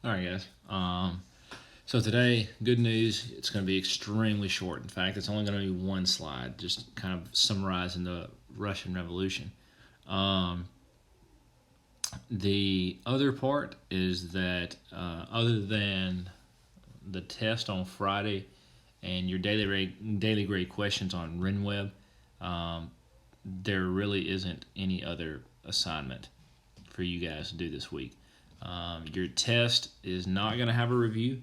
All right, guys. So today, good news. It's going to be extremely short. In fact, it's only going to be one slide, just kind of summarizing the Russian Revolution. Um, the other part is that other than the test on Friday and your daily grade questions on RenWeb, um, there really isn't any other assignment for you guys to do this week. Your test is not going to have a review,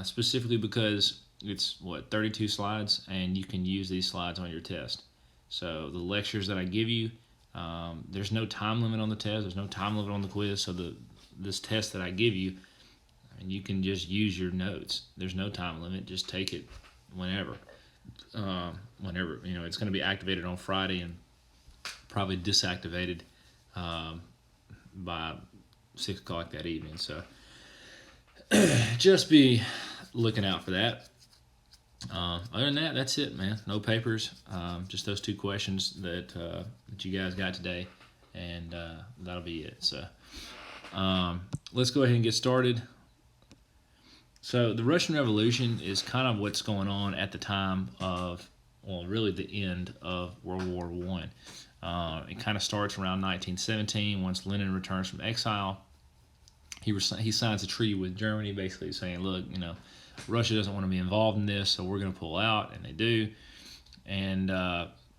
specifically because it's 32 slides, and you can use these slides on your test. So the lectures that I give you, there's no time limit on the test. There's no time limit on the quiz. So this test that I give you, and you can just use your notes. There's no time limit. Just take it whenever. Whenever it's going to be activated on Friday and probably disactivated by 6 o'clock that evening. So just be looking out for that. Other than that, that's it, man. No papers. Just those two questions that you guys got today, and that'll be it. So let's go ahead and get started. So the Russian Revolution is kind of what's going on at the time of, really the end of World War I. It kind of starts around 1917 once Lenin returns from exile. He signs a treaty with Germany, basically saying, look, Russia doesn't want to be involved in this, so we're going to pull out, and they do. And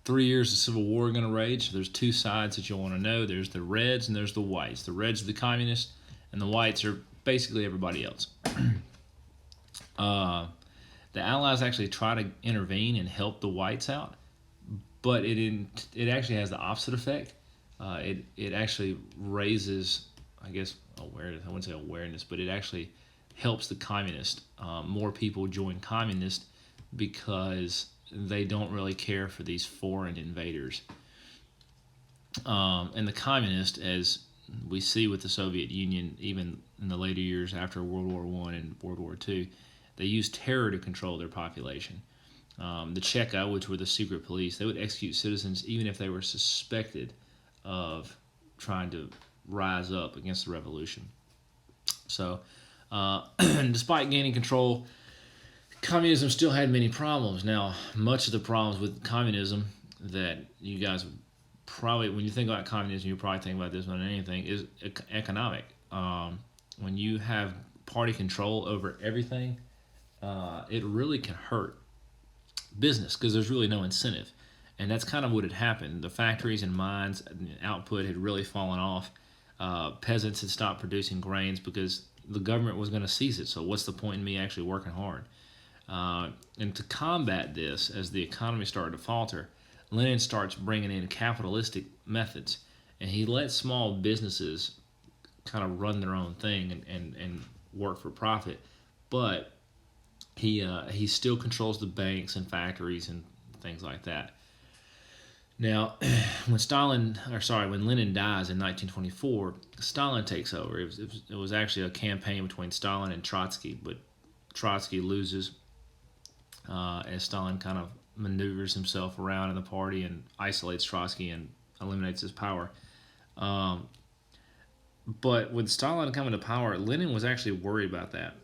3 years of civil war are going to rage. So there's two sides that you'll want to know. There's the Reds and there's the Whites. The Reds are the communists, and the Whites are basically everybody else. The Allies actually try to intervene and help the Whites out, but it actually has the opposite effect. It actually raises, I guess, awareness. I wouldn't say awareness, but it actually helps the communists. More people join communists because they don't really care for these foreign invaders. And the communists, as we see with the Soviet Union, even in the later years after World War I and World War II, they used terror to control their population. The Cheka, which were the secret police, they would execute citizens even if they were suspected of trying to rise up against the revolution. So, despite gaining control, communism still had many problems. Now, much of the problems with communism that you guys probably, when you think about communism, you probably think about this more than anything, is economic. When you have party control over everything, it really can hurt business because there's really no incentive. And that's kind of what had happened. The factories and mines output had really fallen off. Peasants had stopped producing grains because the government was going to seize it. So what's the point in me actually working hard? And to combat this, as the economy started to falter, Lenin starts bringing in capitalistic methods. And he lets small businesses kind of run their own thing and work for profit. But he still controls the banks and factories and things like that. Now, when Lenin dies in 1924, Stalin takes over. It was actually a campaign between Stalin and Trotsky, but Trotsky loses as Stalin kind of maneuvers himself around in the party and isolates Trotsky and eliminates his power. But with Stalin coming to power, Lenin was actually worried about that.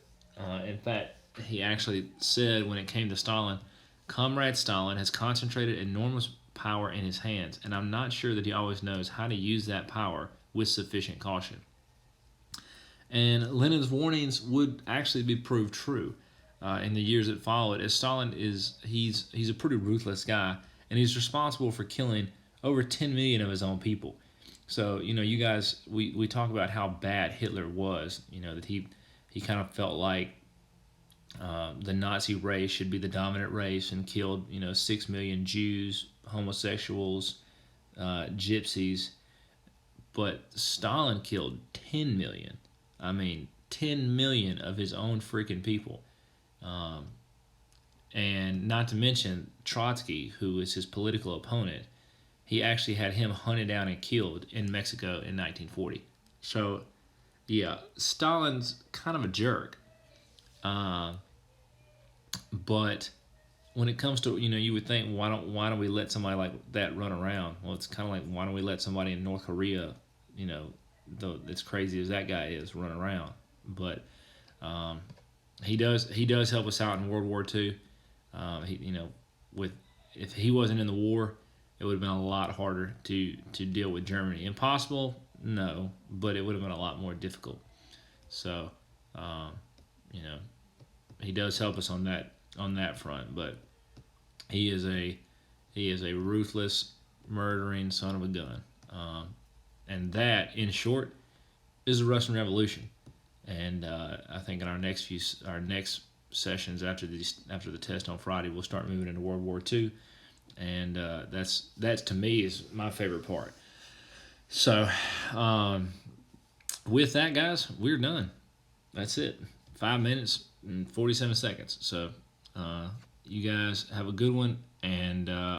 In fact, he actually said when it came to Stalin, Comrade Stalin has concentrated enormous power in his hands, and I'm not sure that he always knows how to use that power with sufficient caution. And Lenin's warnings would actually be proved true in the years that followed, as Stalin he's a pretty ruthless guy, and he's responsible for killing over 10 million of his own people. So, you guys, we talk about how bad Hitler was, that he kind of felt like the Nazi race should be the dominant race and killed, 6 million Jews, homosexuals, gypsies. But Stalin killed 10 million. I mean, 10 million of his own freaking people. And not to mention Trotsky, who is his political opponent. He actually had him hunted down and killed in Mexico in 1940. So, yeah, Stalin's kind of a jerk. But when it comes to, you would think, why don't we let somebody like that run around? Well, it's kind of like, why don't we let somebody in North Korea, though as crazy as that guy is, run around? But He does help us out in World War II. With if he wasn't in the war, it would have been a lot harder to deal with Germany. Impossible, no, but it would have been a lot more difficult. So, um, you know, he does help us on that front. But he is a ruthless, murdering son of a gun. And that, in short, is the Russian Revolution. And I think in our next sessions after the test on Friday, we'll start moving into World War II, and that's to me is my favorite part. So, with that, guys, we're done. That's it. 5 minutes and 47 seconds. So, you guys have a good one, and